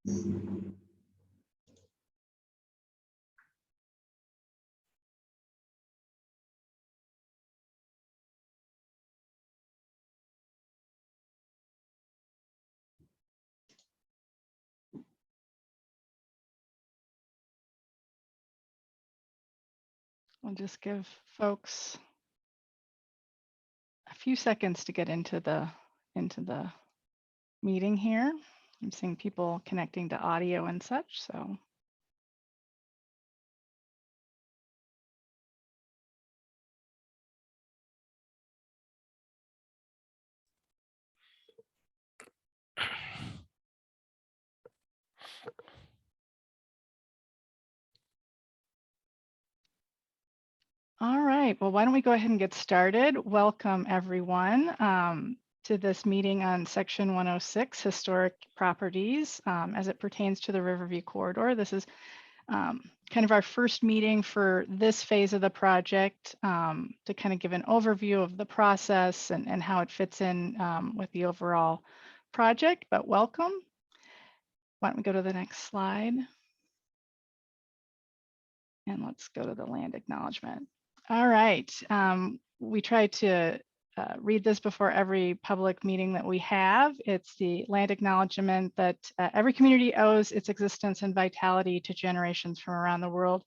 I'll just give folks a few seconds to get into the meeting here. I'm seeing people connecting to audio and such, so. All right, well, why don't we go ahead and get started? Welcome everyone to this meeting on Section 106, Historic Properties, as it pertains to the Riverview Corridor. This is kind of our first meeting for this phase of the project to kind of give an overview of the process and how it fits in with the overall project, but welcome. Why don't we go to the next slide? And let's go to the land acknowledgement. All right, we try to read this before every public meeting that we have. It's the land acknowledgement that every community owes its existence and vitality to generations from around the world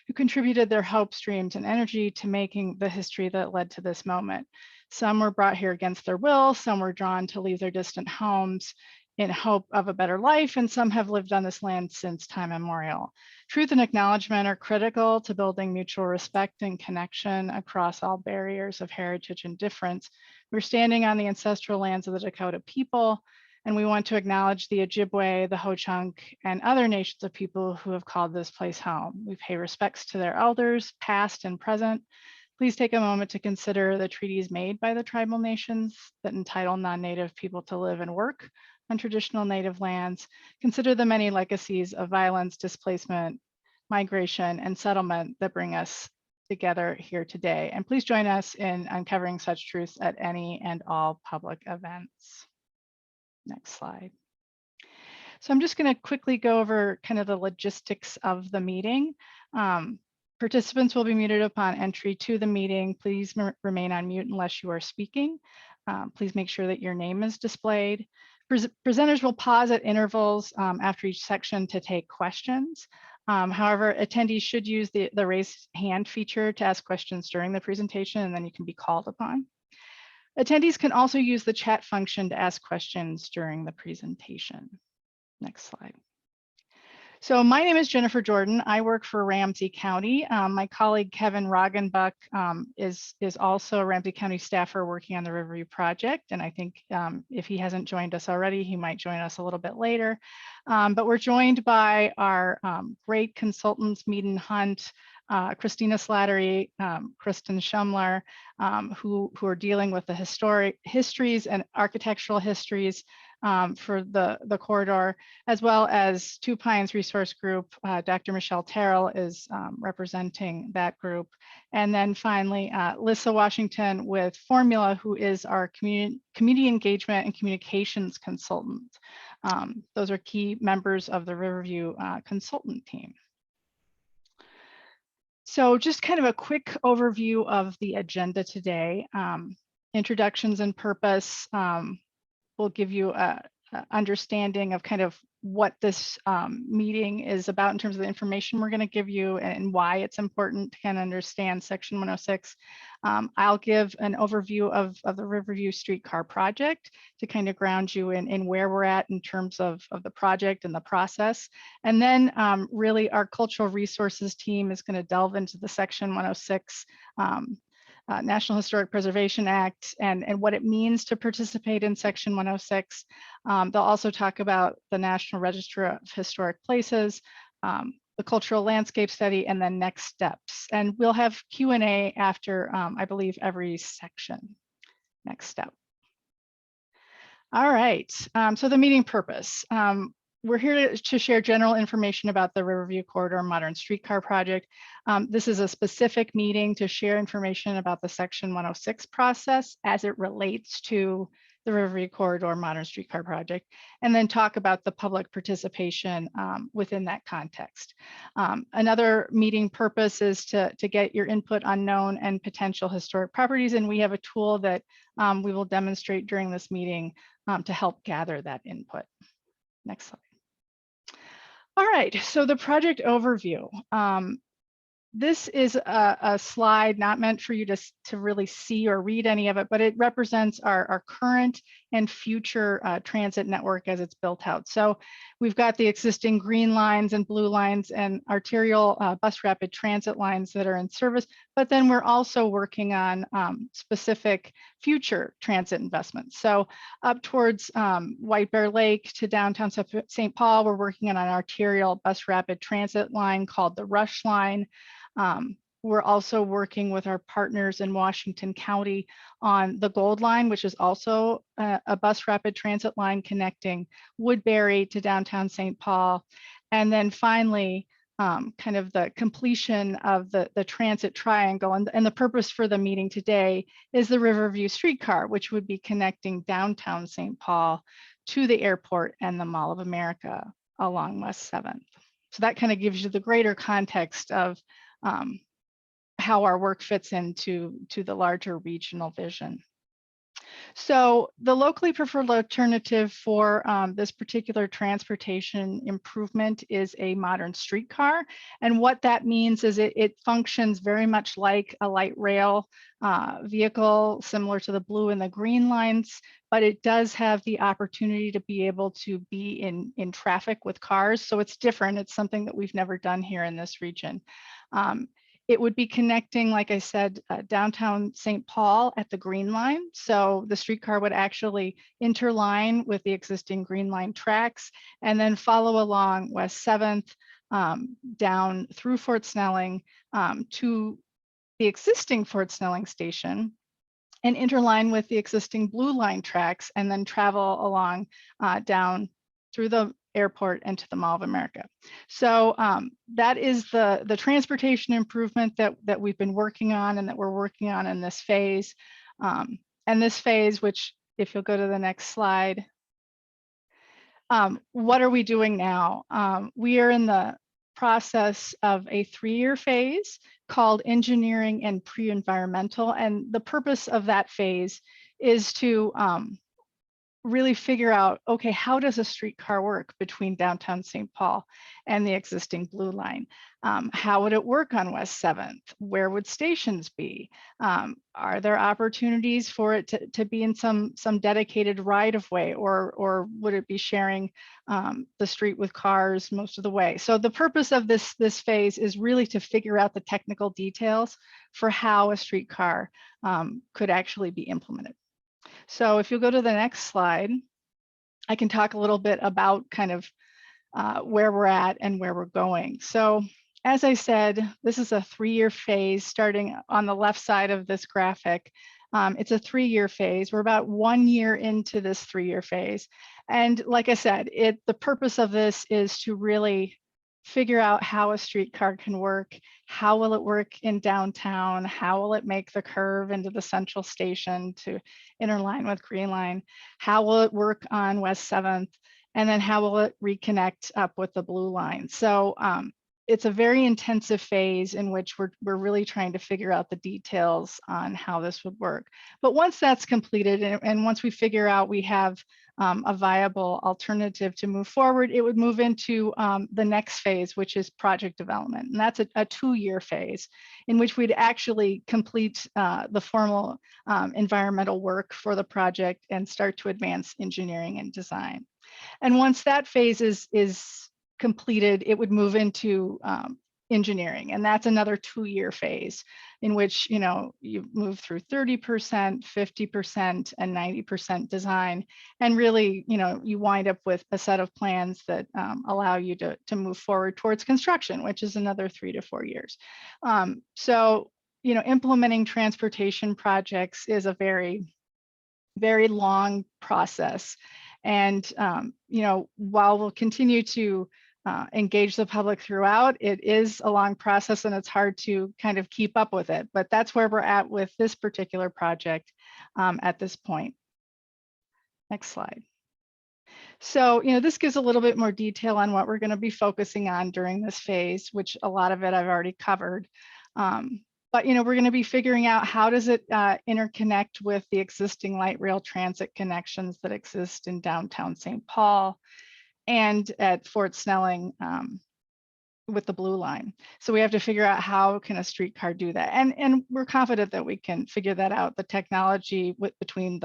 who contributed their hopes, dreams, and energy to making the history that led to this moment. Some were brought here against their will, some were drawn to leave their distant homes in hope of a better life, and some have lived on this land since time immemorial. Truth and acknowledgement are critical to building mutual respect and connection across all barriers of heritage and difference. We're standing on the ancestral lands of the Dakota people, and we want to acknowledge the Ojibwe, the Ho-Chunk, and other nations of people who have called this place home. We pay respects to their elders, past and present. Please take a moment to consider the treaties made by the tribal nations that entitle non-native people to live and work on traditional native lands. Consider the many legacies of violence, displacement, migration, and settlement that bring us together here today. And please join us in uncovering such truths at any and all public events. Next slide. So I'm just going to quickly go over kind of the logistics of the meeting. Participants will be muted upon entry to the meeting. Please remain on mute unless you are speaking. Please make sure that your name is displayed. Presenters will pause at intervals after each section to take questions. However, attendees should use the raise hand feature to ask questions during the presentation, and then you can be called upon. Attendees can also use the chat function to ask questions during the presentation. Next slide. So my name is Jennifer Jordan. I work for Ramsey County. My colleague Kevin Roggenbuck is also a Ramsey County staffer working on the Riverview project. And I think if he hasn't joined us already, he might join us a little bit later. But we're joined by our great consultants, Mead and Hunt, Christina Slattery, Kristen Shumler, who are dealing with the histories and architectural histories for the corridor, as well as Two Pines Resource Group. Dr. Michelle Terrell is representing that group. And then finally, Lissa Washington with Formula, who is our community engagement and communications consultant. Those are key members of the Riverview consultant team. So just kind of a quick overview of the agenda today. Introductions and purpose. We'll give you a understanding of kind of what this meeting is about in terms of the information we're going to give you and why it's important to kind of understand Section 106. I'll give an overview of the Riverview streetcar project to kind of ground you in where we're at in terms of the project and the process. And then really our cultural resources team is going to delve into the Section 106 National Historic Preservation Act and what it means to participate in Section 106. They'll also talk about the National Register of Historic Places, the Cultural Landscape Study, and then next steps. And we'll have Q&A after, I believe, every section. Next step. All right, so the meeting purpose. We're here to share general information about the Riverview Corridor Modern Streetcar Project. This is a specific meeting to share information about the Section 106 process as it relates to the Riverview Corridor Modern Streetcar Project, and then talk about the public participation within that context. Another meeting purpose is to get your input on known and potential historic properties, and we have a tool that we will demonstrate during this meeting to help gather that input. Next slide. All right, so the project overview. This is a slide not meant for you to really see or read any of it, but it represents our current and future transit network as it's built out. So we've got the existing green lines and blue lines and arterial bus rapid transit lines that are in service, but then we're also working on specific future transit investments. So up towards White Bear Lake to downtown St. Paul, we're working on an arterial bus rapid transit line called the Rush Line. We're also working with our partners in Washington County on the Gold Line, which is also a bus rapid transit line connecting Woodbury to downtown St. Paul. And then finally, kind of the completion of the transit triangle. And the purpose for the meeting today is the Riverview streetcar, which would be connecting downtown St. Paul to the airport and the Mall of America along West 7th. So that kind of gives you the greater context of how our work fits into the larger regional vision. So the locally preferred alternative for this particular transportation improvement is a modern streetcar. And what that means is it functions very much like a light rail vehicle, similar to the blue and the green lines, but it does have the opportunity to be able to be in traffic with cars. So it's different. It's something that we've never done here in this region. It would be connecting, like I said, downtown St. Paul at the Green Line. So the streetcar would actually interline with the existing Green Line tracks and then follow along West 7th down through Fort Snelling to the existing Fort Snelling station and interline with the existing Blue Line tracks and then travel along down through the airport and to the Mall of America. So that is the transportation improvement that we've been working on and that we're working on in this phase. And this phase, which if you'll go to the next slide, what are we doing now? We are in the process of a 3-year phase called engineering and pre-environmental. And the purpose of that phase is to really figure out, okay, how does a streetcar work between downtown St. Paul and the existing Blue Line? How would it work on West 7th? Where would stations be? Are there opportunities for it to be in some dedicated right-of-way, or would it be sharing the street with cars most of the way? So the purpose of this phase is really to figure out the technical details for how a streetcar could actually be implemented. So if you'll go to the next slide, I can talk a little bit about kind of where we're at and where we're going. So as I said, this is a 3-year phase starting on the left side of this graphic. It's a 3-year phase. We're about 1 year into this 3-year phase. And like I said, the purpose of this is to really figure out how a streetcar can work. How will it work in downtown? How will it make the curve into the central station to interline with Green Line? How will it work on West 7th? And then how will it reconnect up with the Blue Line? So it's a very intensive phase in which we're really trying to figure out the details on how this would work. But once that's completed, and once we figure out we have a viable alternative to move forward, it would move into the next phase, which is project development. And that's a 2-year phase in which we'd actually complete the formal environmental work for the project and start to advance engineering and design. And once that phase is completed, it would move into engineering, and that's another 2-year phase in which you move through 30%, 50%, and 90% design, and really you wind up with a set of plans that allow you to move forward towards construction, which is another 3 to 4 years. So implementing transportation projects is a very, very long process, and while we'll continue to engage the public throughout, it is a long process and it's hard to kind of keep up with it. But that's where we're at with this particular project at this point. Next slide. So, this gives a little bit more detail on what we're going to be focusing on during this phase, which a lot of it I've already covered. But, we're going to be figuring out how does it interconnect with the existing light rail transit connections that exist in downtown St. Paul and at Fort Snelling with the Blue Line. So we have to figure out how can a streetcar do that. And we're confident that we can figure that out. The technology between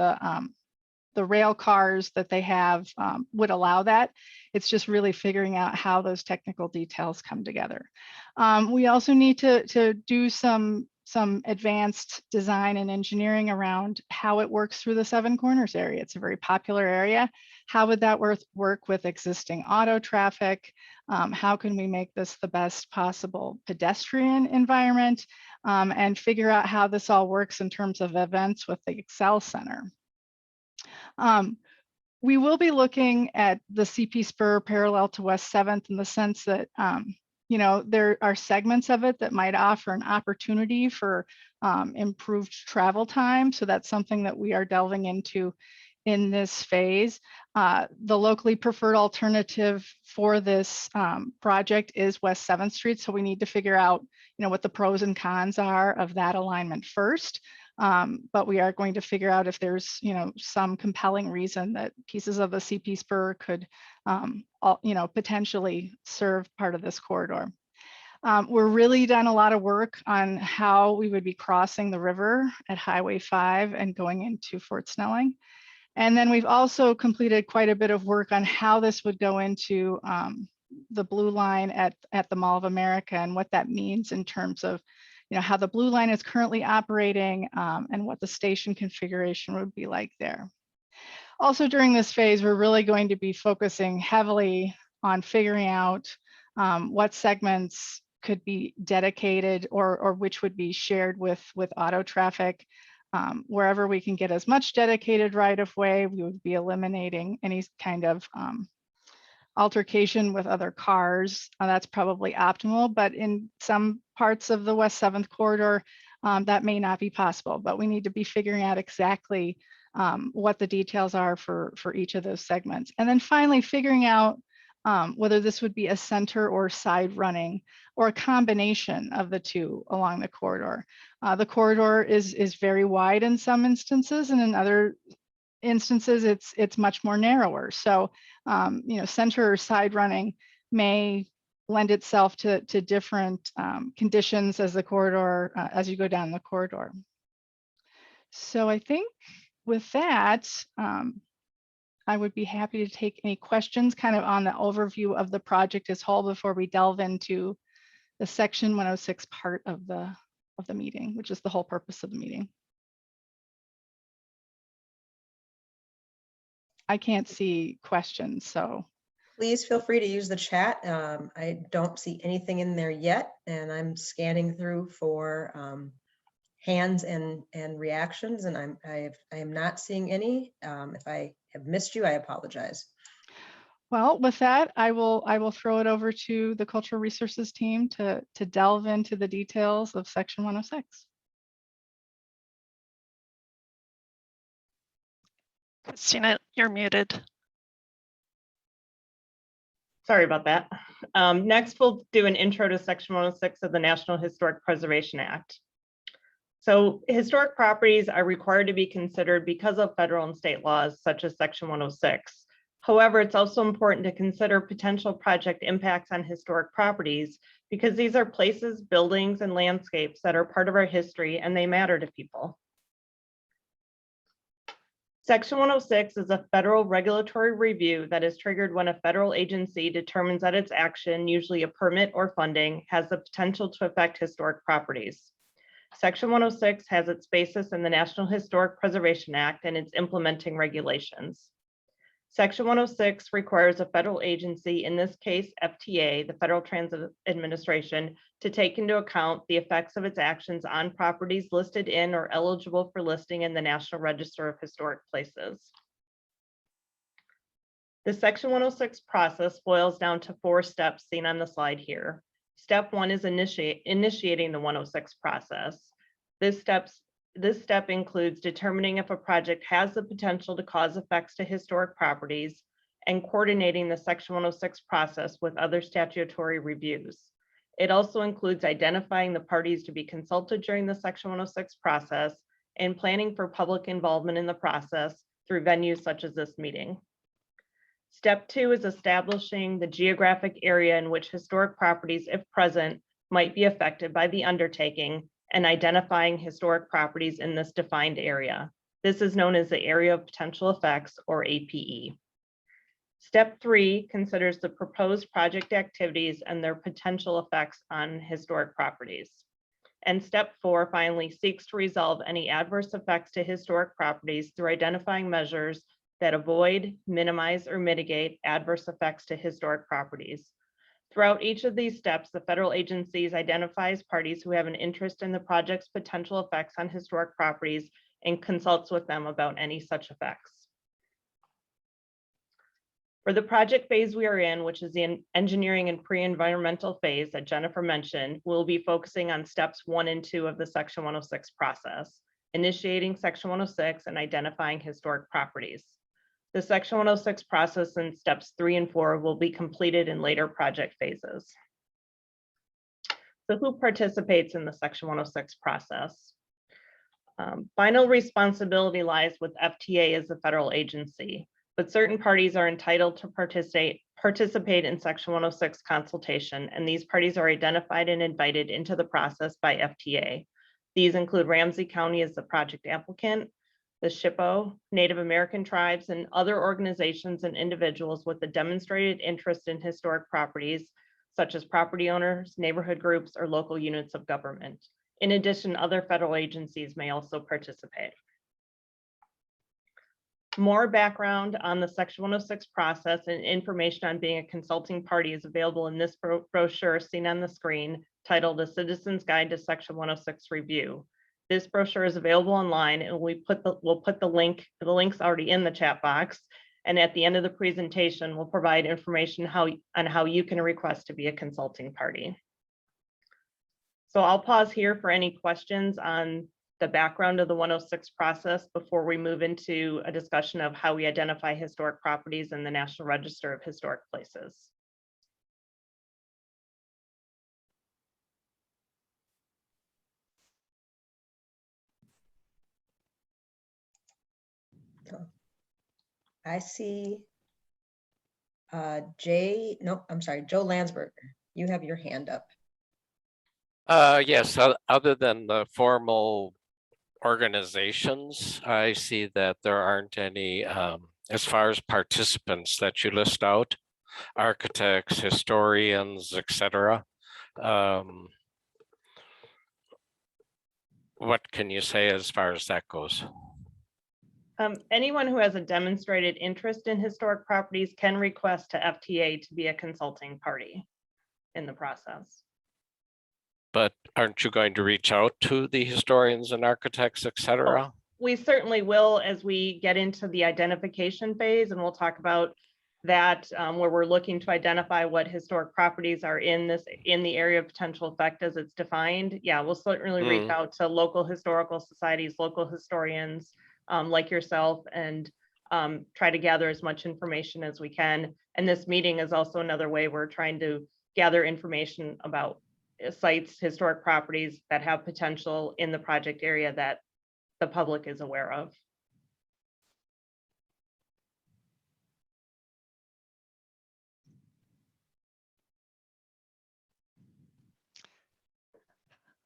the rail cars that they have would allow that. It's just really figuring out how those technical details come together. We also need to do some advanced design and engineering around how it works through the Seven Corners area. It's a very popular area. How would that work with existing auto traffic? How can we make this the best possible pedestrian environment? And figure out how this all works in terms of events with the Excel Center. We will be looking at the CP spur parallel to West 7th in the sense that, there are segments of it that might offer an opportunity for improved travel time. So that's something that we are delving into in this phase. The locally preferred alternative for this project is West 7th Street. So we need to figure out, what the pros and cons are of that alignment first. But we are going to figure out if there's, some compelling reason that pieces of the CP spur could, potentially serve part of this corridor. We're really done a lot of work on how we would be crossing the river at Highway 5 and going into Fort Snelling. And then we've also completed quite a bit of work on how this would go into the Blue Line at the Mall of America and what that means in terms of how the Blue Line is currently operating and what the station configuration would be like there. Also during this phase, we're really going to be focusing heavily on figuring out what segments could be dedicated or which would be shared with auto traffic. Wherever we can get as much dedicated right of way, we would be eliminating any kind of altercation with other cars. That's probably optimal, but in some parts of the West 7th corridor, that may not be possible, but we need to be figuring out exactly what the details are for each of those segments. And then finally figuring out whether this would be a center or side running or a combination of the two along the corridor. The corridor is very wide in some instances, and in other instances it's much more narrower. So center or side running may lend itself to different conditions as the corridor as you go down the corridor. So I think with that, I would be happy to take any questions kind of on the overview of the project as whole before we delve into the Section 106 part of the meeting, which is the whole purpose of the meeting. I can't see questions, so. Please feel free to use the chat. I don't see anything in there yet, and I'm scanning through for hands and reactions, and I am not seeing any. If I have missed you, I apologize. Well, with that, I will throw it over to the Cultural Resources team to delve into the details of Section 106. Christina, you're muted. Sorry about that. Next, we'll do an intro to Section 106 of the National Historic Preservation Act. So historic properties are required to be considered because of federal and state laws, such as Section 106. However, it's also important to consider potential project impacts on historic properties because these are places, buildings, and landscapes that are part of our history and they matter to people. Section 106 is a federal regulatory review that is triggered when a federal agency determines that its action, usually a permit or funding, has the potential to affect historic properties. Section 106 has its basis in the National Historic Preservation Act and its implementing regulations. Section 106 requires a federal agency, in this case FTA, the Federal Transit Administration, to take into account the effects of its actions on properties listed in or eligible for listing in the National Register of Historic Places. The Section 106 process boils down to 4 steps seen on the slide here. Step 1 is initiating the 106 process. This step This step includes determining if a project has the potential to cause effects to historic properties and coordinating the Section 106 process with other statutory reviews. It also includes identifying the parties to be consulted during the Section 106 process and planning for public involvement in the process through venues such as this meeting. Step 2 is establishing the geographic area in which historic properties, if present, might be affected by the undertaking and identifying historic properties in this defined area. This is known as the Area of Potential Effects, or APE. Step 3 considers the proposed project activities and their potential effects on historic properties. And step 4 finally seeks to resolve any adverse effects to historic properties through identifying measures that avoid, minimize, or mitigate adverse effects to historic properties. Throughout each of these steps, the federal agencies identifies parties who have an interest in the project's potential effects on historic properties and consults with them about any such effects. For the project phase we are in, which is the engineering and pre-environmental phase that Jennifer mentioned, we'll be focusing on steps 1 and 2 of the Section 106 process, initiating Section 106 and identifying historic properties. The Section 106 process in steps 3 and 4 will be completed in later project phases. So who participates in the Section 106 process? Final responsibility lies with FTA as the federal agency, but certain parties are entitled to participate in Section 106 consultation, and these parties are identified and invited into the process by FTA. These include Ramsey County as the project applicant, the SHPO, Native American tribes, and other organizations and individuals with a demonstrated interest in historic properties, such as property owners, neighborhood groups, or local units of government. In addition, other federal agencies may also participate. More background on the Section 106 process and information on being a consulting party is available in this brochure seen on the screen, titled A Citizen's Guide to Section 106 Review. This brochure is available online, and we'll put the link's already in the chat box. And at the end of the presentation, we'll provide information on how you can request to be a consulting party. So I'll pause here for any questions on the background of the 106 process before we move into a discussion of how we identify historic properties in the National Register of Historic Places. I see Joe Landsberger. You have your hand up. Yes, other than the formal organizations, I see that there aren't any, as far as participants that you list out, architects, historians, etc. What can you say as far as that goes? Anyone who has a demonstrated interest in historic properties can request to FTA to be a consulting party in the process. But aren't you going to reach out to the historians and architects, etc.? We certainly will as we get into the identification phase, and we'll talk about that where we're looking to identify what historic properties are in the area of potential effect as it's defined. Yeah, we'll certainly reach out to local historical societies, local historians like yourself, and try to gather as much information as we can. And this meeting is also another way we're trying to gather information about sites, historic properties that have potential in the project area that the public is aware of.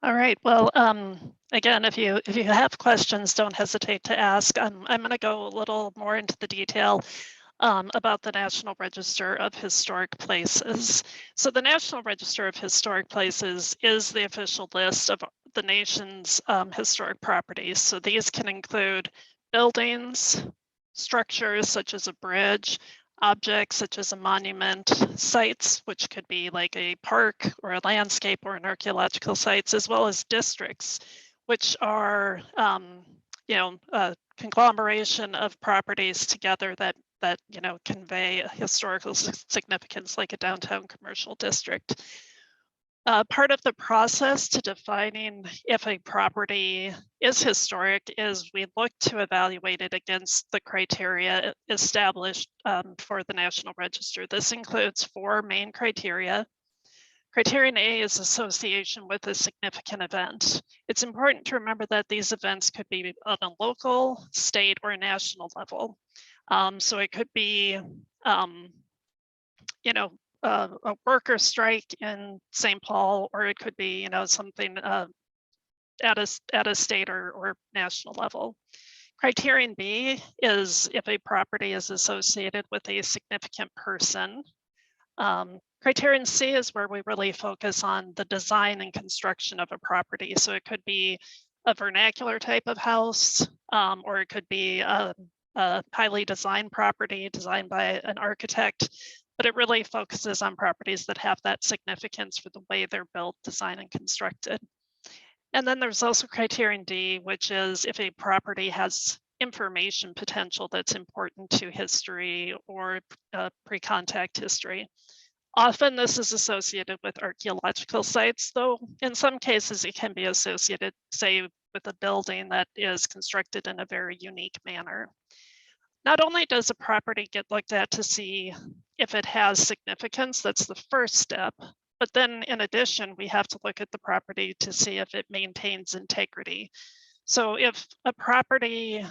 All right. Well, again, if you have questions, don't hesitate to ask. I'm going to go a little more into the detail about the National Register of Historic Places. So the National Register of Historic Places is the official list of the nation's historic properties. So these can include buildings, structures such as a bridge, objects such as a monument, sites, which could be like a park or a landscape or an archaeological sites, as well as districts, which are a conglomeration of properties together that convey a historical significance, like a downtown commercial district. Part of the process to defining if a property is historic is we look to evaluate it against the criteria established for the National Register. This includes 4 main criteria. Criterion A is association with a significant event. It's important to remember that these events could be on a local, state, or national level. So it could be, a worker strike in St. Paul, or it could be, something at a state or national level. Criterion B is if a property is associated with a significant person. Criterion C is where we really focus on the design and construction of a property. So it could be a vernacular type of house, or it could be a highly designed property designed by an architect, but it really focuses on properties that have that significance for the way they're built, designed, and constructed. And then there's also criterion D, which is if a property has information potential that's important to history or pre-contact history. Often this is associated with archaeological sites, though in some cases it can be associated, say, with a building that is constructed in a very unique manner. Not only does a property get looked at to see if it has significance, that's the first step, but then in addition, we have to look at the property to see if it maintains integrity. So if a property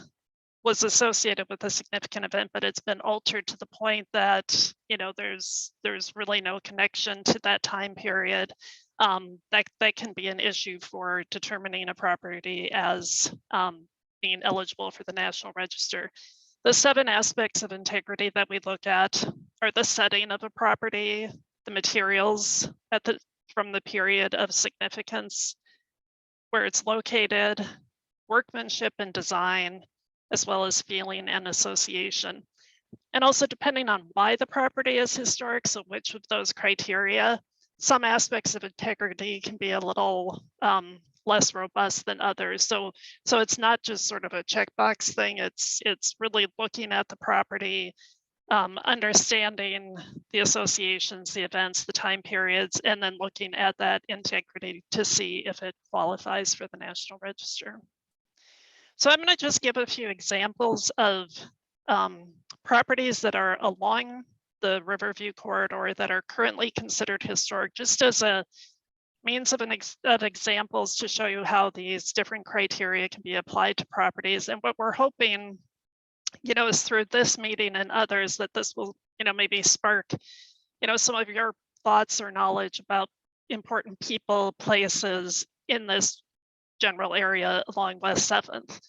was associated with a significant event, but it's been altered to the point that, there's really no connection to that time period, that can be an issue for determining a property as being eligible for the National Register. The 7 aspects of integrity that we look at are the setting of a property, the materials from the period of significance, where it's located, workmanship and design, as well as feeling and association. And also depending on why the property is historic, so which of those criteria, some aspects of integrity can be a little less robust than others. So it's not just sort of a checkbox thing, it's really looking at the property, understanding the associations, the events, the time periods, and then looking at that integrity to see if it qualifies for the National Register. So I'm going to just give a few examples of properties that are along the Riverview corridor that are currently considered historic, just as a means of examples to show you how these different criteria can be applied to properties. And what we're hoping, is through this meeting and others that this will, maybe spark, some of your thoughts or knowledge about important people, places in this general area along West 7th.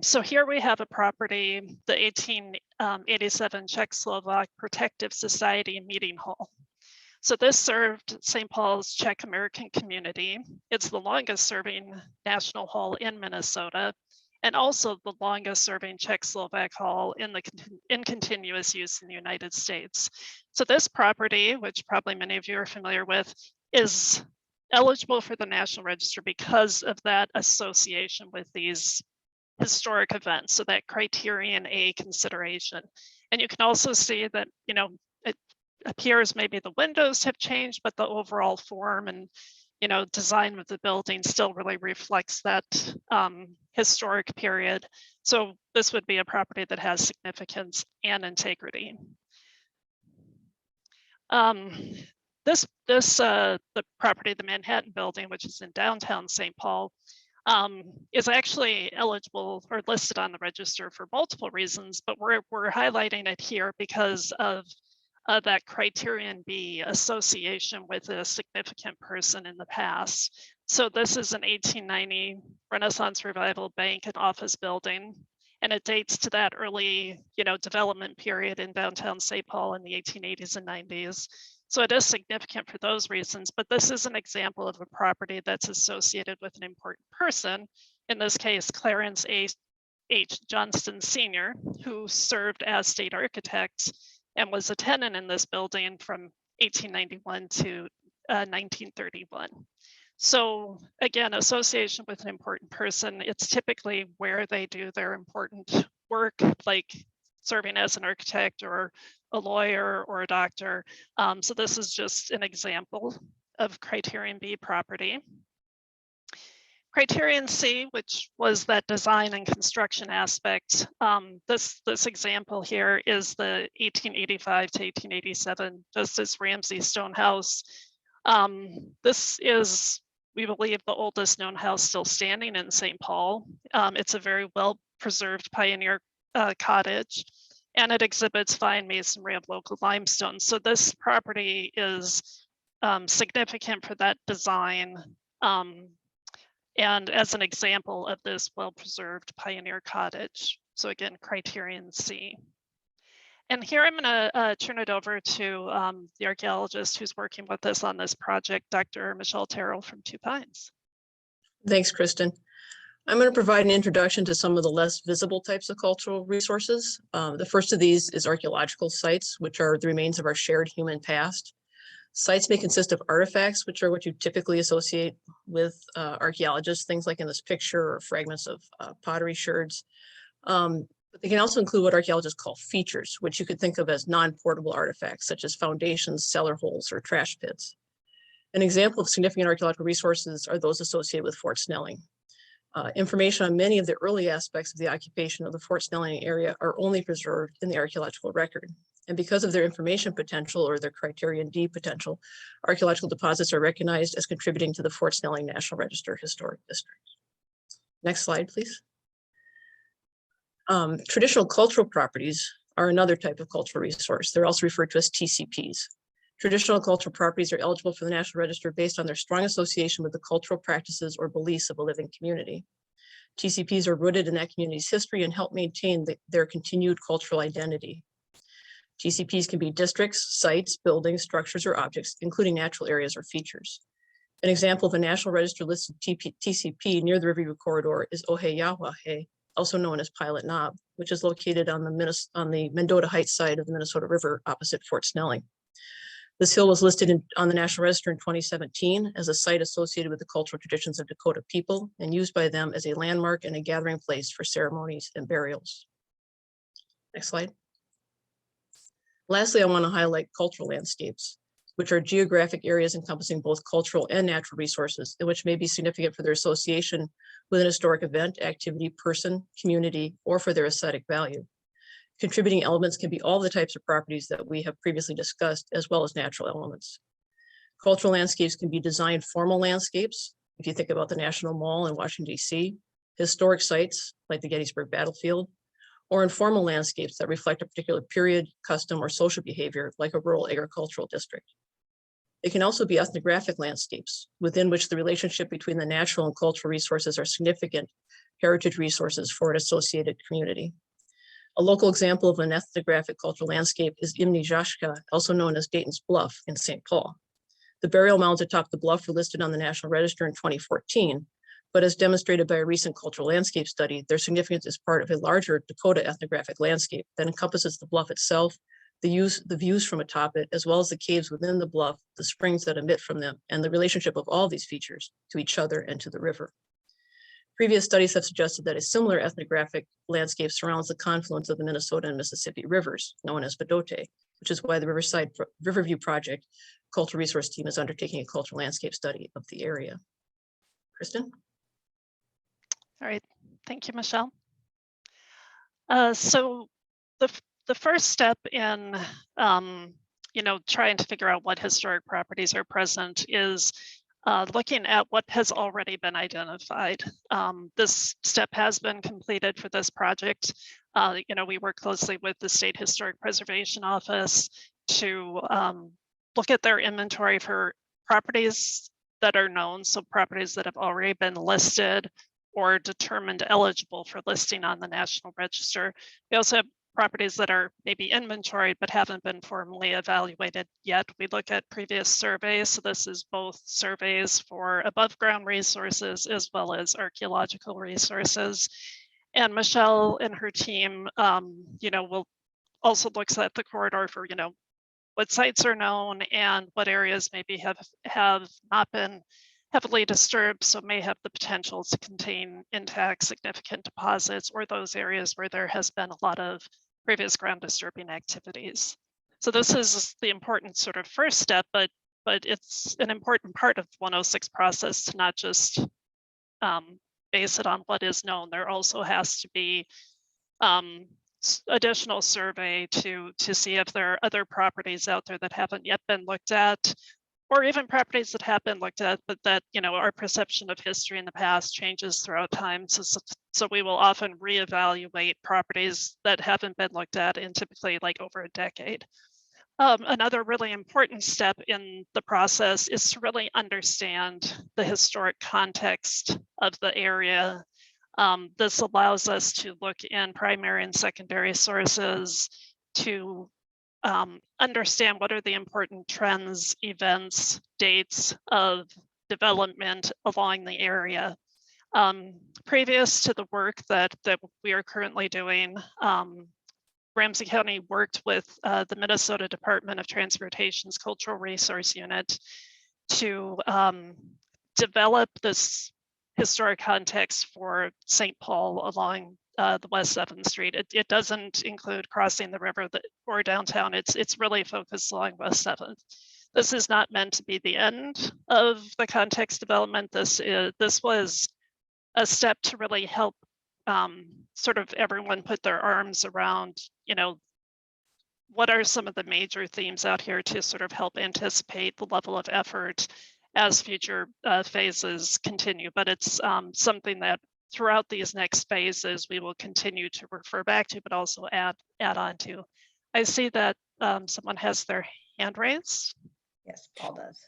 So here we have a property, the 1887 Czechoslovak Protective Society Meeting Hall. So this served St. Paul's Czech American community. It's the longest serving national hall in Minnesota, and also the longest serving Czechoslovak hall in continuous use in the United States. So this property, which probably many of you are familiar with, is eligible for the National Register because of that association with these historic events, so that criterion A consideration. And you can also see that, it appears maybe the windows have changed, but the overall form and, design of the building still really reflects that historic period. So this would be a property that has significance and integrity. The property, the Manhattan Building, which is in downtown St. Paul, is actually eligible or listed on the register for multiple reasons, but we're highlighting it here because of that criterion B, association with a significant person in the past. So this is an 1890 Renaissance Revival bank and office building, and it dates to that early, development period in downtown St. Paul in the 1880s and 90s. So it is significant for those reasons, but this is an example of a property that's associated with an important person, in this case, Clarence H. Johnston Sr., who served as state architect and was a tenant in this building from 1891 to 1931. So again, association with an important person, it's typically where they do their important work, like serving as an architect or a lawyer or a doctor. So this is just an example of Criterion B property. Criterion C, which was that design and construction aspect, this example here is the 1885 to 1887 Justice Ramsey stone house. This is, we believe, the oldest known house still standing in St. Paul. It's a very well preserved pioneer cottage, and it exhibits fine masonry of local limestone. So this property is significant for that design. And as an example of this well-preserved pioneer cottage. So again, Criterion C. And here I'm gonna turn it over to the archaeologist who's working with us on this project, Dr. Michelle Terrell from Two Pines. Thanks, Kristen. I'm going to provide an introduction to some of the less visible types of cultural resources. The first of these is archaeological sites, which are the remains of our shared human past. Sites may consist of artifacts, which are what you typically associate with archaeologists, things like in this picture, or fragments of pottery sherds. But they can also include what archaeologists call features, which you could think of as non-portable artifacts, such as foundations, cellar holes, or trash pits. An example of significant archaeological resources are those associated with Fort Snelling. Information on many of the early aspects of the occupation of the Fort Snelling area are only preserved in the archaeological record. And because of their information potential, or their Criterion D potential, archaeological deposits are recognized as contributing to the Fort Snelling National Register Historic District. Next slide, please. Traditional cultural properties are another type of cultural resource. They're also referred to as TCPs. Traditional cultural properties are eligible for the National Register based on their strong association with the cultural practices or beliefs of a living community. TCPs are rooted in that community's history and help maintain their continued cultural identity. TCPs can be districts, sites, buildings, structures, or objects, including natural areas or features. An example of a National Register listed TCP near the Riverview corridor is Ohe, also known as Pilot Knob, which is located on the Mendota Heights side of the Minnesota River opposite Fort Snelling. This hill was listed on the National Register in 2017 as a site associated with the cultural traditions of Dakota people and used by them as a landmark and a gathering place for ceremonies and burials. Next slide. Lastly, I want to highlight cultural landscapes, which are geographic areas encompassing both cultural and natural resources, and which may be significant for their association with an historic event, activity, person, community, or for their aesthetic value. Contributing elements can be all the types of properties that we have previously discussed, as well as natural elements. Cultural landscapes can be designed formal landscapes, if you think about the National Mall in Washington, D.C., historic sites like the Gettysburg Battlefield, or informal landscapes that reflect a particular period, custom, or social behavior, like a rural agricultural district. It can also be ethnographic landscapes, within which the relationship between the natural and cultural resources are significant heritage resources for an associated community. A local example of an ethnographic cultural landscape is Imni Jashka, also known as Dayton's Bluff in St. Paul. The burial mounds atop the bluff were listed on the National Register in 2014, but as demonstrated by a recent cultural landscape study, their significance is part of a larger Dakota ethnographic landscape that encompasses the bluff itself, the views from atop it, as well as the caves within the bluff, the springs that emit from them, and the relationship of all these features to each other and to the river. Previous studies have suggested that a similar ethnographic landscape surrounds the confluence of the Minnesota and Mississippi rivers, known as Bedote, which is why the Riverview Project Cultural Resource Team is undertaking a cultural landscape study of the area. Kristen? All right, thank you, Michelle. So the first step in trying to figure out what historic properties are present is looking at what has already been identified. This step has been completed for this project. We work closely with the State Historic Preservation Office to look at their inventory for properties that are known, so properties that have already been listed or determined eligible for listing on the National Register. We also have properties that are maybe inventoried but haven't been formally evaluated yet. We look at previous surveys. So this is both surveys for above ground resources as well as archaeological resources. And Michelle and her team, will also look at the corridor for, what sites are known and what areas maybe have not been heavily disturbed, so may have the potential to contain intact significant deposits, or those areas where there has been a lot of previous ground disturbing activities. So this is the important sort of first step, but but it's an important part of the 106 process to not just base it on what is known. There also has to be additional survey to see if there are other properties out there that haven't yet been looked at, or even properties that have been looked at, but that, you know, our perception of history in the past changes throughout time. So we will often reevaluate properties that haven't been looked at in typically like over a decade. Another really important step in the process is to really understand the historic context of the area. This allows us to look in primary and secondary sources to understand what are the important trends, events, dates of development along the area. Previous to the work that we are currently doing, Ramsey County worked with the Minnesota Department of Transportation's Cultural Resource Unit to develop this historic context for St. Paul along the West 7th Street. It doesn't include crossing the river or downtown. It's really focused along West 7th. This is not meant to be the end of the context development. This was a step to really help sort of everyone put their arms around, you know, what are some of the major themes out here to sort of help anticipate the level of effort as future phases continue. But it's something that throughout these next phases, we will continue to refer back to, but also add on to. I see that someone has their hand raised. Yes, Paul does.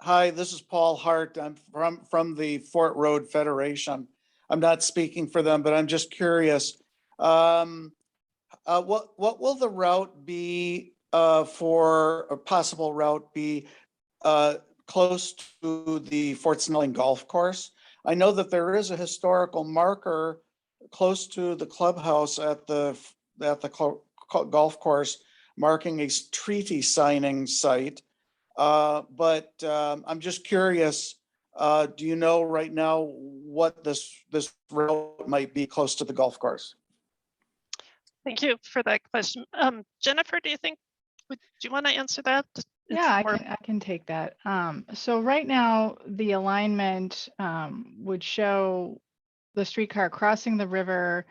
Hi, this is Paul Hart. I'm from the Fort Road Federation. I'm not speaking for them, but I'm just curious. What will the route be for a possible route be close to the Fort Snelling Golf Course? I know that there is a historical marker close to the clubhouse at the golf course marking a treaty signing site. But I'm just curious, do you know right now what this route might be close to the golf course? Thank you for that question. Jennifer, do you want to answer that? Yeah, I can take that. So right now, the alignment would show the streetcar crossing the river,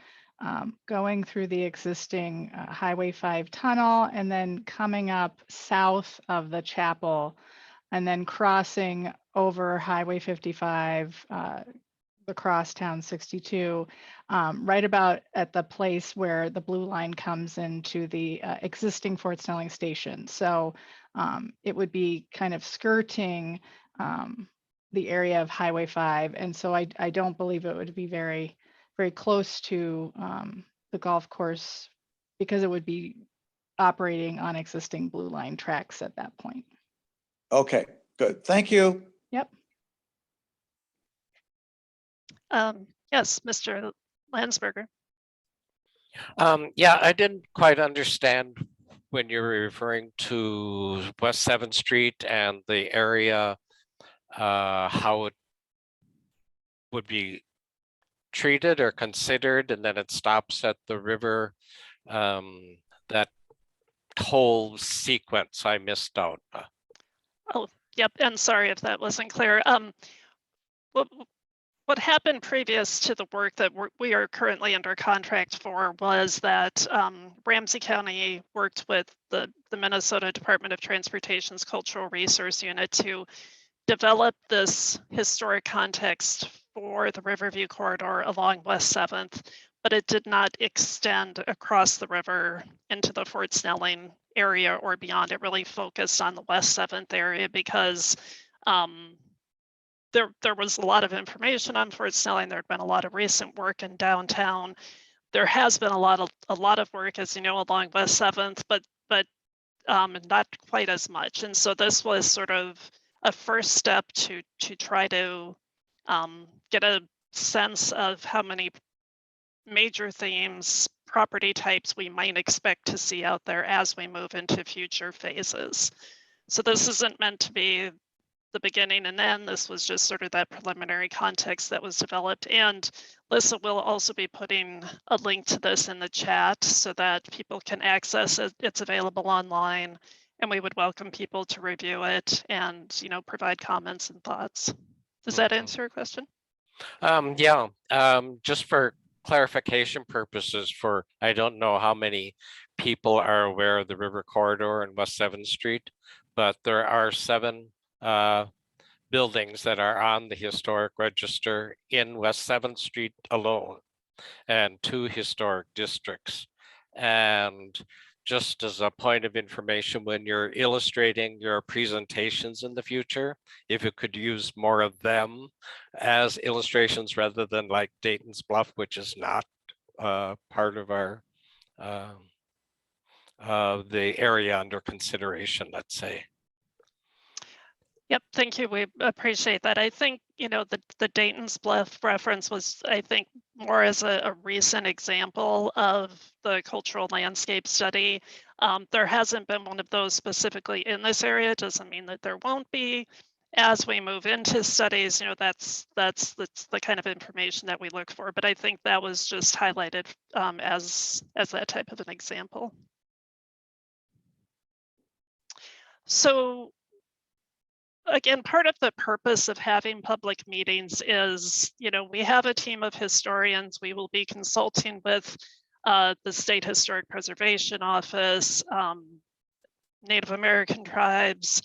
going through the existing Highway 5 tunnel, and then coming up south of the chapel, and then crossing over Highway 55, the Crosstown 62, right about at the place where the blue line comes into the existing Fort Snelling station. So it would be kind of skirting the area of Highway 5. And so I don't believe it would be very, very close to the golf course, because it would be operating on existing blue line tracks at that point. Okay, good. Thank you. Yep. Yes, Mr. Landsberger. Yeah, I didn't quite understand when you were referring to West 7th Street and the area, how it would be treated or considered, and then it stops at the river. That whole sequence I missed out. Oh, yep, and sorry if that wasn't clear. What happened previous to the work that we are currently under contract for was that Ramsey County worked with the Minnesota Department of Transportation's Cultural Resource Unit to develop this historic context for the Riverview corridor along West 7th, but it did not extend across the river into the Fort Snelling area or beyond. It really focused on the West 7th area because there was a lot of information on Fort Snelling. There had been a lot of recent work in downtown. There has been a lot of work, as you know, along West 7th, but not quite as much. And so this was sort of a first step to try to get a sense of how many major themes, property types we might expect to see out there as we move into future phases. So this isn't meant to be the beginning and end. This was just sort of that preliminary context that was developed. And Lisa will also be putting a link to this in the chat so that people can access it. It's available online, and we would welcome people to review it and, provide comments and thoughts. Does that Mhm. answer your question? Yeah, just for clarification purposes, I don't know how many people are aware of the River Corridor and West 7th Street, but there are 7 buildings that are on the historic register in West 7th Street alone, and 2 historic districts. And just as a point of information, when you're illustrating your presentations in the future, if you could use more of them as illustrations rather than like Dayton's Bluff, which is not part of our the area under consideration, let's say. Yep, thank you. We appreciate that. I think, the Dayton's Bluff reference was, I think, more as a recent example of the cultural landscape study. There hasn't been one of those specifically in this area. It doesn't mean that there won't be. As we move into studies, that's the kind of information that we look for. But I think that was just highlighted as that type of an example. So again, part of the purpose of having public meetings is, we have a team of historians. We will be consulting with the State Historic Preservation Office, Native American tribes,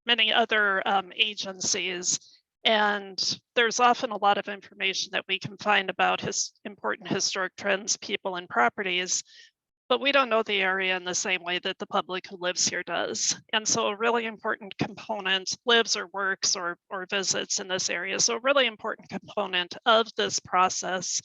many other agencies. And there's often a lot of information that we can find about important historic trends, people, and properties. But we don't know the area in the same way that the public who lives here does. And so a really important component lives or works or visits in this area. So a really important component of this process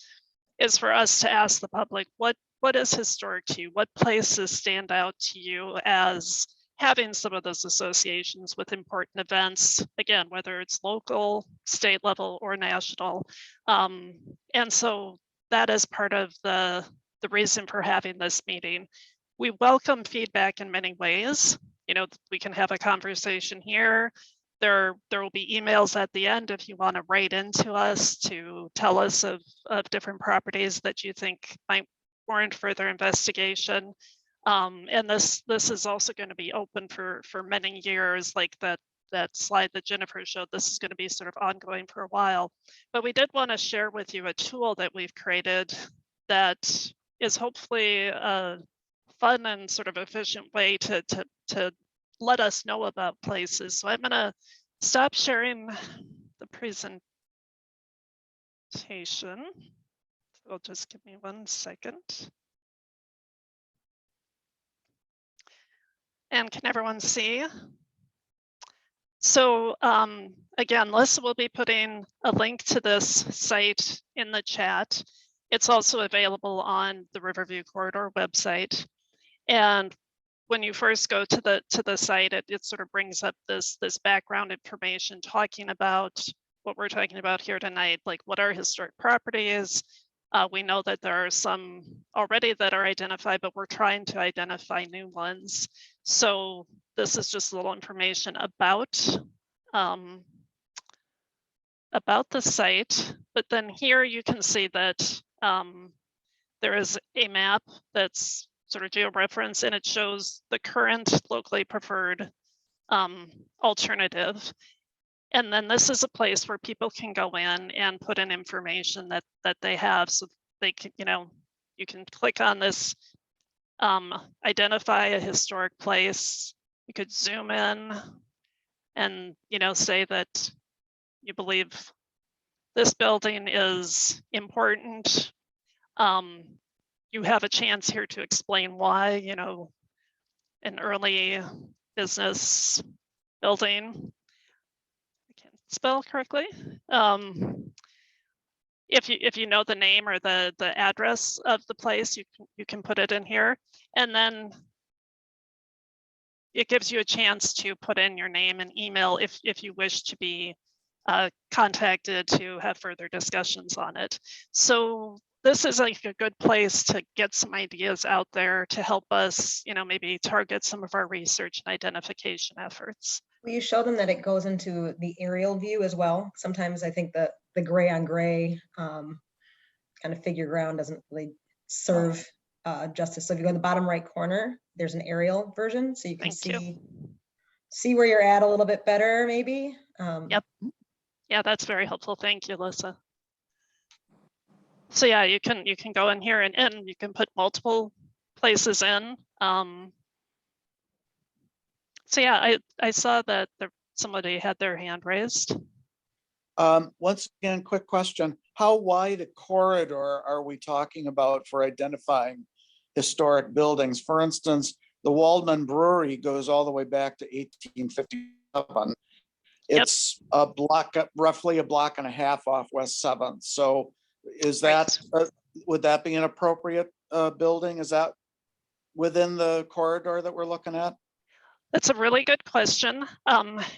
is for us to ask the public, what is historic to you? What places stand out to you as having some of those associations with important events? Again, whether it's local, state level, or national. And so that is part of the reason for having this meeting. We welcome feedback in many ways. We can have a conversation here. There will be emails at the end if you want to write into us to tell us of different properties that you think might warrant further investigation. And this is also going to be open for many years, like that slide that Jennifer showed. This is going to be sort of ongoing for a while. But we did want to share with you a tool that we've created that is hopefully a fun and sort of efficient way to let us know about places. So I'm going to stop sharing the presentation. So just give me 1 second. And can everyone see? So again, Melissa will be putting a link to this site in the chat. It's also available on the Riverview Corridor website. And when you first go to the site, it sort of brings up this background information talking about what we're talking about here tonight, like what are historic properties. We know that there are some already that are identified, but we're trying to identify new ones. So this is just a little information about the site. But then here you can see that there is a map that's sort of georeferenced, and it shows the current locally preferred alternative. And then this is a place where people can go in and put in information that they have, so they can, you can click on this, identify a historic place. You could zoom in and, say that you believe this building is important. You have a chance here to explain why, an early business building, I can't spell correctly. If you know the name or the address of the place, you can put it in here, and then it gives you a chance to put in your name and email if you wish to be contacted to have further discussions on it. So this is like a good place to get some ideas out there to help us, maybe target some of our research and identification efforts. Will you show them that it goes into the aerial view as well? Sometimes I think the gray on gray kind of figure ground doesn't really serve justice. So if you go in the bottom right corner, there's an aerial version, so you can Thank you. see where you're at a little bit better, maybe. Yep. Yeah, that's very helpful. Thank you, Alyssa. So yeah, you can go in here and you can put multiple places in. So yeah, I saw that somebody had their hand raised. Once again, quick question. How wide a corridor are we talking about for identifying historic buildings? For instance, the Waldman Brewery goes all the way back to 1857. It's a block, roughly a block and a half off West 7th. So is that, would that be an appropriate building? Is that within the corridor that we're looking at? That's a really good question.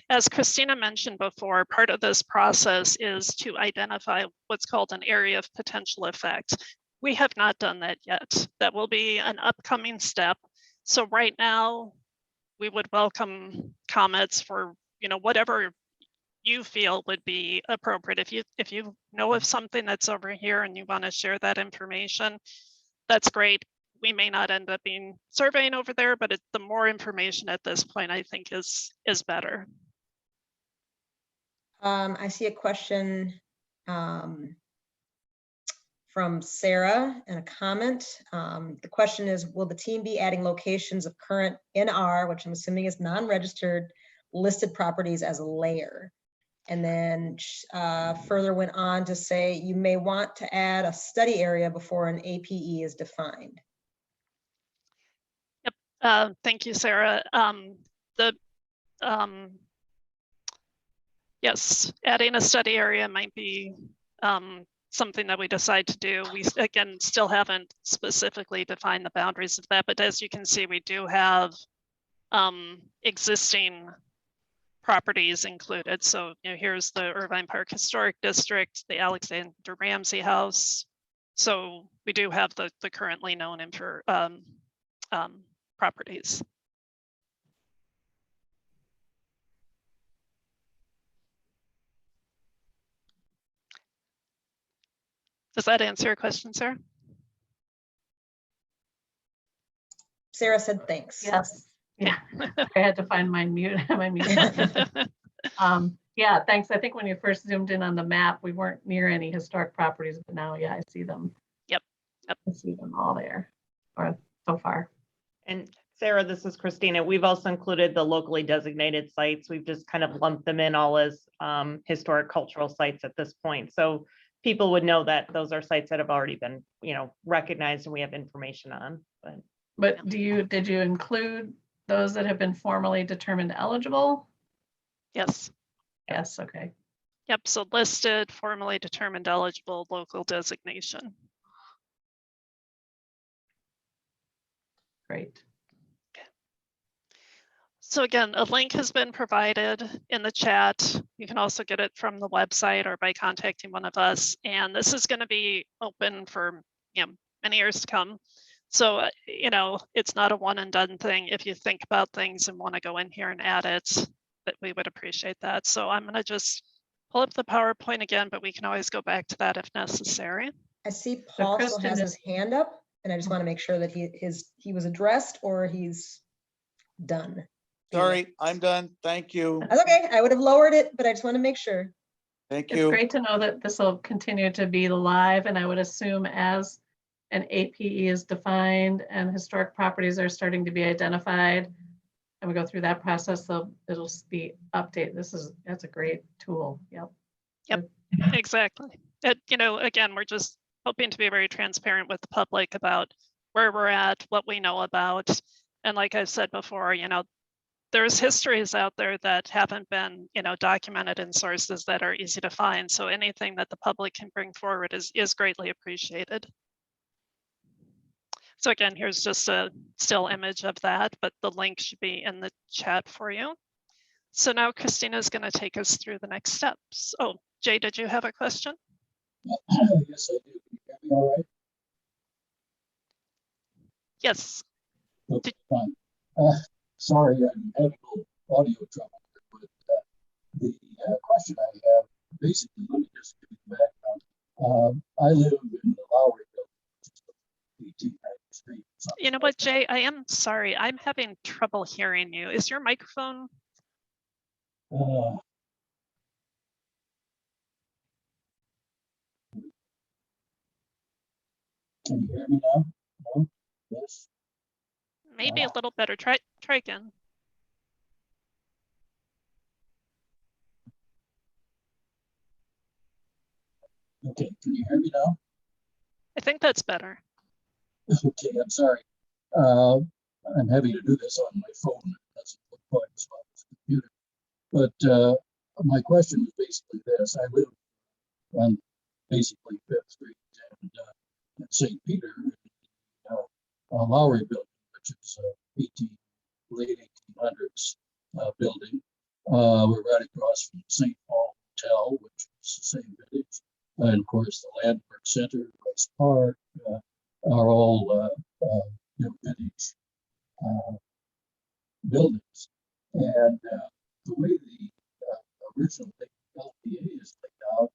As Christina mentioned before, part of this process is to identify what's called an area of potential effect. We have not done that yet. That will be an upcoming step. So right now, we would welcome comments for, whatever you feel would be appropriate. If you know of something that's over here and you want to share that information, that's great. We may not end up being surveying over there, but the more information at this point, I think is better. I see a question from Sarah and a comment. The question is, will the team be adding locations of current NR, which I'm assuming is non-registered, listed properties as a layer? And then further went on to say, you may want to add a study area before an APE is defined. Thank you, Sarah. Yes, adding a study area might be something that we decide to do. We, again, still haven't specifically defined the boundaries of that, but as you can see, we do have existing properties included. So, here's the Irvine Park Historic District, the Alexander Ramsey House. So we do have the currently known properties. Does that answer your question, Sarah? Sarah said thanks. Yes. Yeah. I had to find my mute. Yeah, thanks. I think when you first zoomed in on the map, we weren't near any historic properties, but now, yeah, I see them. Yep. I see them all there, or so far. And Sarah, this is Christina. We've also included the locally designated sites. We've just kind of lumped them in all as historic cultural sites at this point. So people would know that those are sites that have already been, recognized and we have information on. But did you include those that have been formally determined eligible? Yes. Yes, okay. Yep, so listed, formally determined eligible, local designation. Great. So again, a link has been provided in the chat. You can also get it from the website or by contacting one of us. And this is going to be open for many years to come. So, it's not a one and done thing. If you think about things and want to go in here and add it, that we would appreciate that. So I'm going to just pull up the PowerPoint again, but we can always go back to that if necessary. I see Paul still has his hand up, and I just want to make sure that he was addressed or he's done. Sorry, I'm done. Thank you. That's okay. I would have lowered it, but I just want to make sure. Thank It's you. great to know that this will continue to be live, and I would assume as an APE is defined and historic properties are starting to be identified, and we go through that process, so it'll be updated. That's a great tool. Yep. Exactly. Again, we're just hoping to be very transparent with the public about where we're at, what we know about. And like I said before, there's histories out there that haven't been, documented in sources that are easy to find. So anything that the public can bring forward is greatly appreciated. So again, here's just a still image of that, but the link should be in the chat for you. So now Christina is going to take us through the next steps. Oh, Jay, did you have a question? Yes, I do. Can you hear me all right? Yes. Okay, fine. Sorry, I'm having a little audio trouble, but the question I have, basically, let me just give you the background. I live in the Lowry building, which is 18th Street. something You know like what, that. Jay, I am sorry. I'm having trouble hearing you. Is your microphone? Uh, Can you hear me now? No? Yes? Maybe a little better. Try again. Okay, can you hear me now? I think that's better. Okay, I'm sorry. Uh, I'm having to do this on my phone. That's quite as well as the computer. But my question is basically this. I live on basically Fifth Street and St. Peter, Lowry building, which is a late 1800s building. We're right across from St. Paul Hotel, which is the same village. And of course, the Landmark Center, Rice Park, are all vintage buildings. And the way the original LPA is laid out,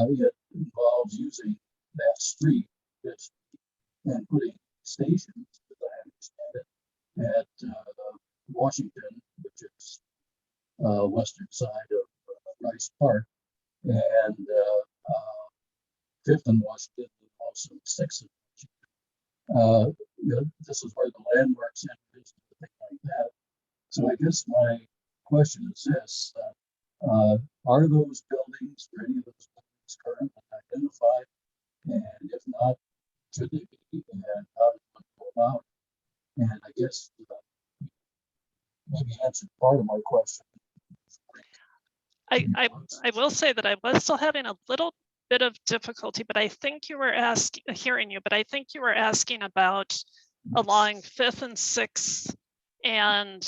it involves using that street and putting stations, as I understand it, at Washington, which is western side of Rice Park, and Fifth and Washington, and also Sixth and Washington. This is where the Landmark Center is, and things like that. So I guess my question is this: are those buildings, or any of those buildings, currently identified? And if not, should they be? And how does one go about it? And I guess maybe answered part of my question. I will say that I was still having a little bit of difficulty, but I think you were hearing you, but I think you were asking about along Fifth and Sixth and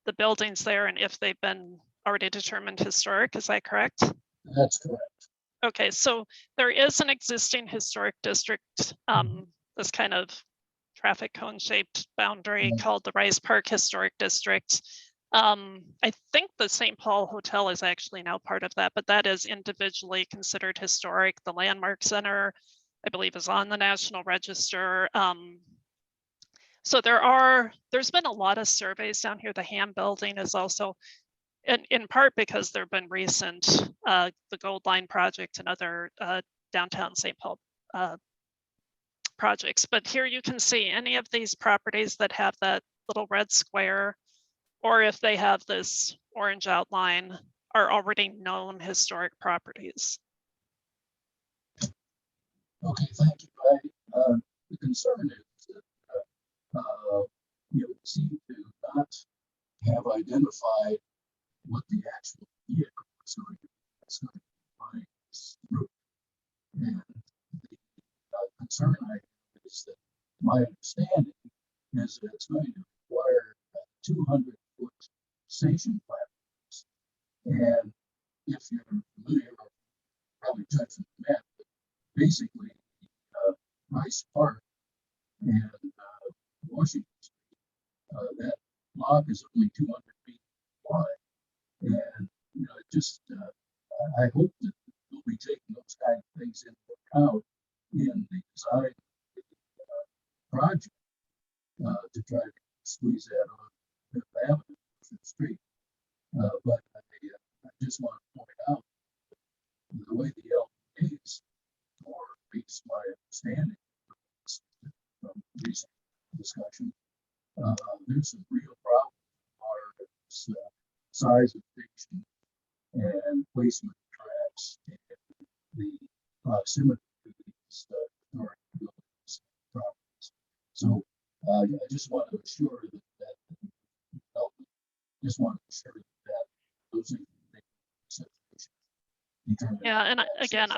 the buildings there, and if they've been already determined historic. Is that correct? That's correct. Okay, so there is an existing historic district, this kind of traffic cone shaped boundary called the Rice Park Historic District. I think the St. Paul Hotel is actually now part of that, but that is individually considered historic. The Landmark Center, I believe, is on the National Register. So there's been a lot of surveys down here. The Ham Building is also, in part because there have been recent, the Gold Line project and other downtown St. Paul projects. But here you can see any of these properties that have that little red square, or if they have this orange outline, are already known historic properties. Okay, thank you. The concern is that you seem to not have identified what the actual vehicle is going to find this route. And the concern I have is that my understanding is that it's going to require 200-foot station platforms. And if you're familiar, or probably judge from the map, but basically Rice Park and Washington Street, that block is only 200 feet wide. And it just I hope that we'll be taking those kind of things into account in the design of the project to try to squeeze that on Fifth Avenue, Fifth Street. But I just want to point out the way the LPAs, or at least my understanding from recent discussion, there's some real problems as far as size of station and placement of tracks and the proximity to these historic buildings and properties. So I just want to assure just want to assure that those are Yeah, and again,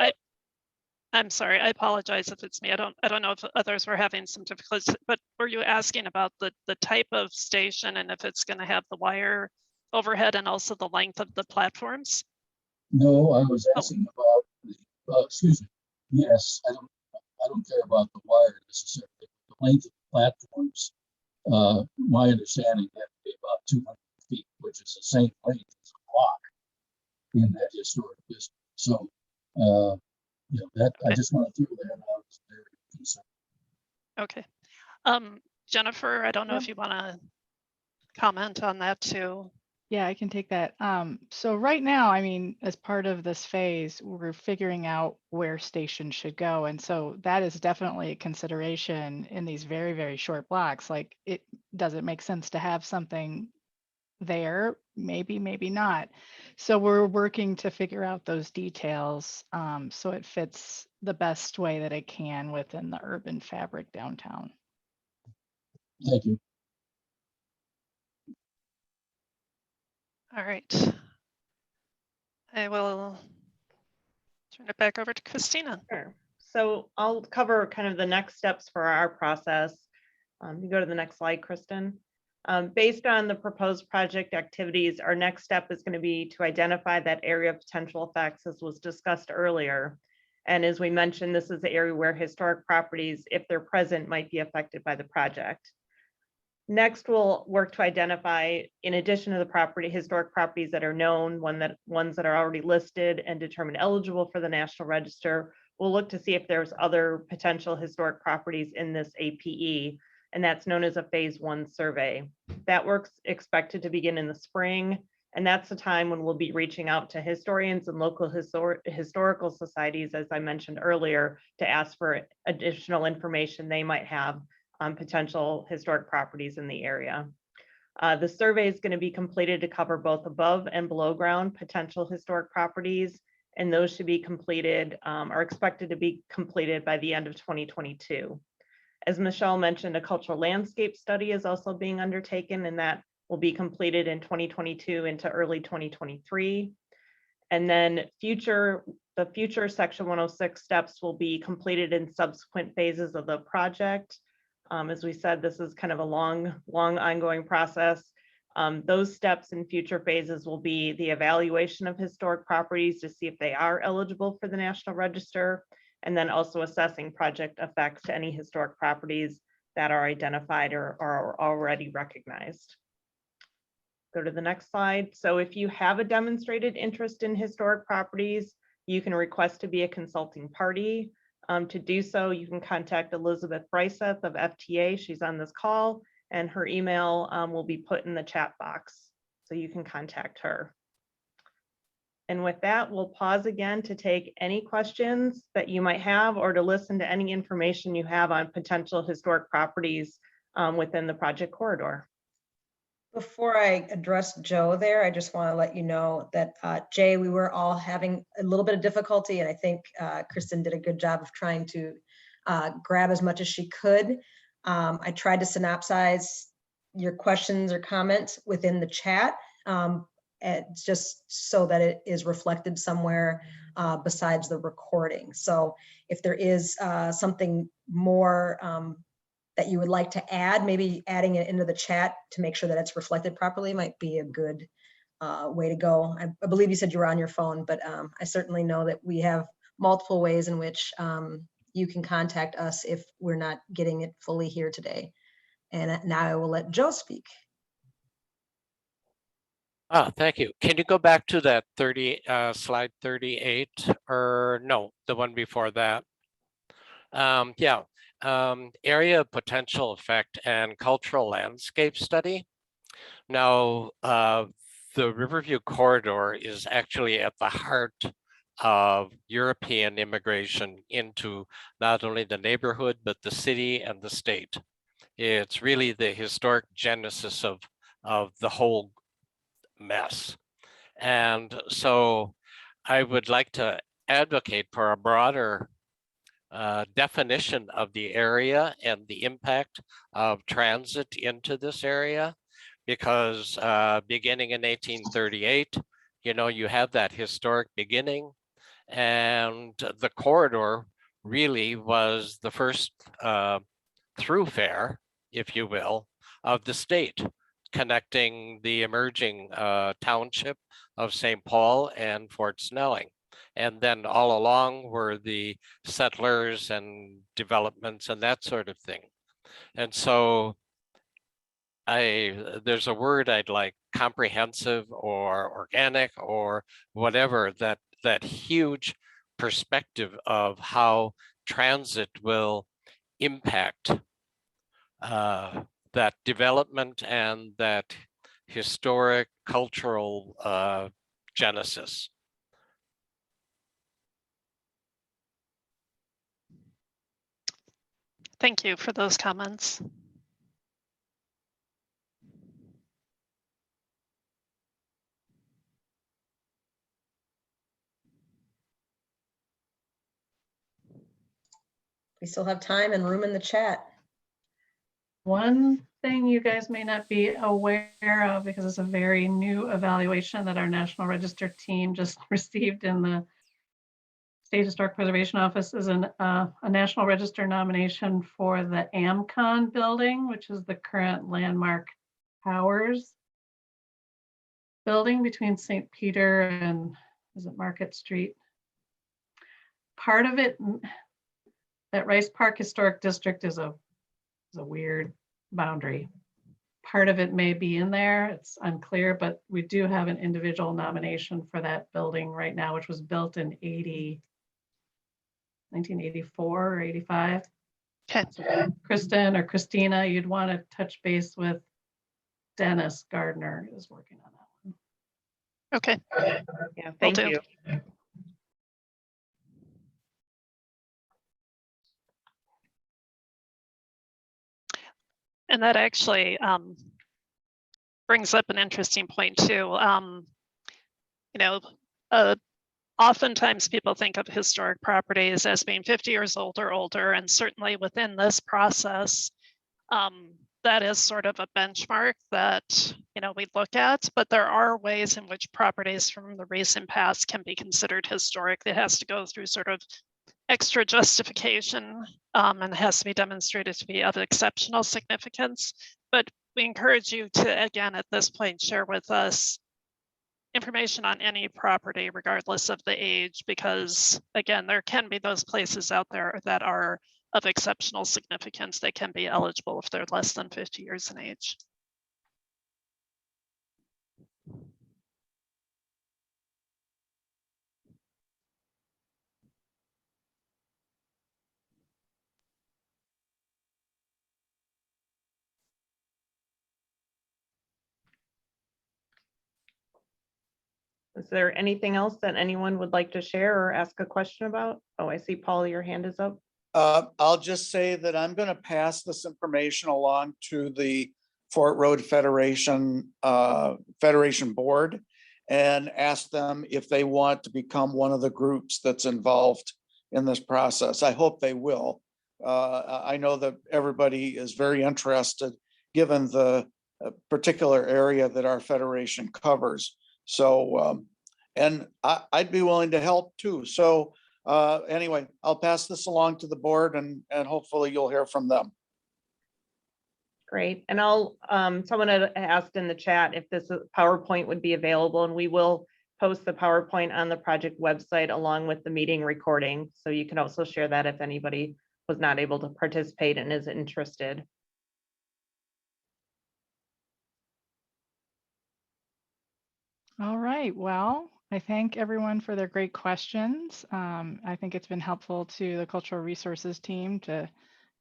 I'm sorry, I apologize if it's me. I don't know if others were having some difficulties, but were you asking about the type of station and if it's going to have the wire overhead and also the length of the platforms? No, I was asking about the, excuse me. Yes, I don't care about the wire necessarily. The length of the platforms, my understanding that to be about 200 feet, which is the same length as a block in that historic district. So, that I just want to throw that out as very concerned. Okay. Jennifer, I don't know Yeah. if you want to comment on that too. Yeah, I can take that. So right now, I mean, as part of this phase, we're figuring out where stations should go. And so that is definitely a consideration in these very, very short blocks. Like, does it make sense to have something there? Maybe, maybe not. So we're working to figure out those details so it fits the best way that it can within the urban fabric downtown. Thank you. All right. I will turn it back over to Christina. Sure. So I'll cover kind of the next steps for our process. You go to the next slide, Kristen. Based on the proposed project activities, our next step is going to be to identify that area of potential effects, as was discussed earlier. And as we mentioned, this is the area where historic properties, if they're present, might be affected by the project. Next, we'll work to identify, in addition to the historic properties that are known, ones that are already listed and determined eligible for the National Register. We'll look to see if there's other potential historic properties in this APE, and that's known as a phase 1 survey. That work's expected to begin in the spring, and that's the time when we'll be reaching out to historians and local historical societies, as I mentioned earlier, to ask for additional information they might have on potential historic properties in the area. The survey is going to be completed to cover both above and below ground potential historic properties, and those should be completed, are expected to be completed by the end of 2022. As Michelle mentioned, a cultural landscape study is also being undertaken, and that will be completed in 2022 into early 2023. And then the future Section 106 steps will be completed in subsequent phases of the project. As we said, this is kind of a long ongoing process. Those steps in future phases will be the evaluation of historic properties to see if they are eligible for the National Register, and then also assessing project effects to any historic properties that are identified or are already recognized. Go to the next slide. So if you have a demonstrated interest in historic properties, you can request to be a consulting party. To do so, you can contact Elizabeth Bryseth of FTA. She's on this call, and her email will be put in the chat box, so you can contact her. And with that, we'll pause again to take any questions that you might have or to listen to any information you have on potential historic properties within the project corridor. Before I address Joe there, I just want to let you know that Jay, we were all having a little bit of difficulty, and I think Kristen did a good job of trying to grab as much as she could. I tried to synopsize your questions or comments within the chat, just so that it is reflected somewhere besides the recording. So if there is something more that you would like to add, maybe adding it into the chat to make sure that it's reflected properly might be a good way to go. I believe you said you were on your phone, but I certainly know that we have multiple ways in which you can contact us if we're not getting it fully here today. And now I will let Joe speak. Thank you. Can you go back to that slide 38, or no, the one before that? Yeah. Area of potential effect and cultural landscape study. Now, the Riverview corridor is actually at the heart of European immigration into not only the neighborhood, but the city and the state. It's really the historic genesis of the whole mess. And so I would like to advocate for a broader definition of the area and the impact of transit into this area, because beginning in 1838, you have that historic beginning, and the corridor really was the first thoroughfare, if you will, of the state, connecting the emerging township of St. Paul and Fort Snelling. And then all along were the settlers and developments and that sort of thing. And so there's a word I'd like, comprehensive or organic or whatever, that huge perspective of how transit will impact that development and that historic cultural genesis. Thank you for those comments. We still have time and room in the chat. One thing you guys may not be aware of, because it's a very new evaluation that our National Register team just received in the State Historic Preservation Office, is a National Register nomination for the AmCon building, which is the current Landmark Towers building between St. Peter and, is it Market Street? Part of it, that Rice Park Historic District is a weird boundary. Part of it may be in there, it's unclear, but we do have an individual nomination for that building right now, which was built in 1984 or 85. Okay. So Kristen or Christina, you'd want to touch base with Dennis Gardner, who's working on that one. Okay. Yeah, Will thank do. you. And that actually brings up an interesting point too. You know, oftentimes people think of historic properties as being 50 years old or older, and certainly within this process, that is sort of a benchmark that, you know, we look at, but there are ways in which properties from the recent past can be considered historic. It has to go through sort of extra justification and has to be demonstrated to be of exceptional significance. But we encourage you to, again, at this point, share with us information on any property, regardless of the age, because again, there can be those places out there that are of exceptional significance. They can be eligible if they're less than 50 years in age. Is there anything else that anyone would like to share or ask a question about? Oh, I see, Paul, your hand is up. I'll just say that I'm going to pass this information along to the Fort Road Federation Board and ask them if they want to become one of the groups that's involved in this process. I hope they will. I know that everybody is very interested, given the particular area that our federation covers. So, and I'd be willing to help too. So anyway, I'll pass this along to the board and hopefully you'll hear from them. Great. And I'll, someone had asked in the chat if this PowerPoint would be available, and we will post the PowerPoint on the project website along with the meeting recording. So you can also share that if anybody was not able to participate and is interested. All right, well, I thank everyone for their great questions. I think it's been helpful to the Cultural Resources team to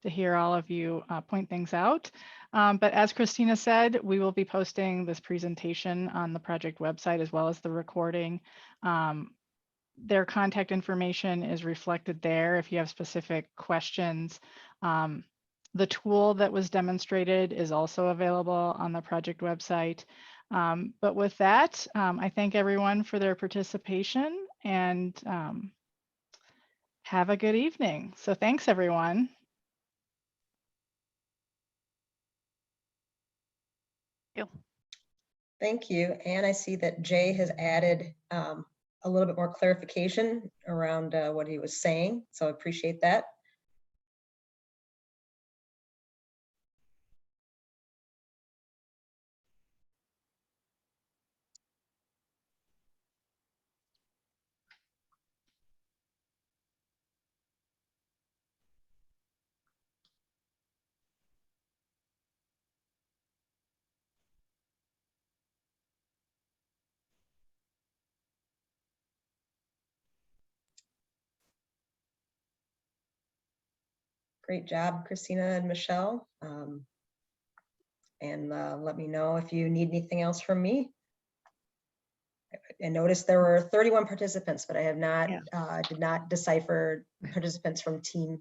hear all of you point things out. But as Christina said, we will be posting this presentation on the project website as well as the recording. Their contact information is reflected there if you have specific questions. The tool that was demonstrated is also available on the project website. But with that, I thank everyone for their participation and have a good evening. So thanks, everyone. Thank you. And I see that Jay has added a little bit more clarification around what he was saying. So I appreciate that. Great job, Christina and Michelle. and let me know if you need anything else from me. I noticed there were 31 participants, but I have not, did not decipher participants from team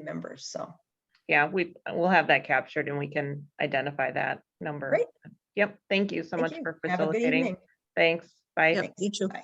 members, so. Yeah, we'll have that captured and we can identify that number. Great. Yep, thank you so Thank much you. for Have a good facilitating. evening. Thanks, bye. Yep, Thanks. you too. Bye.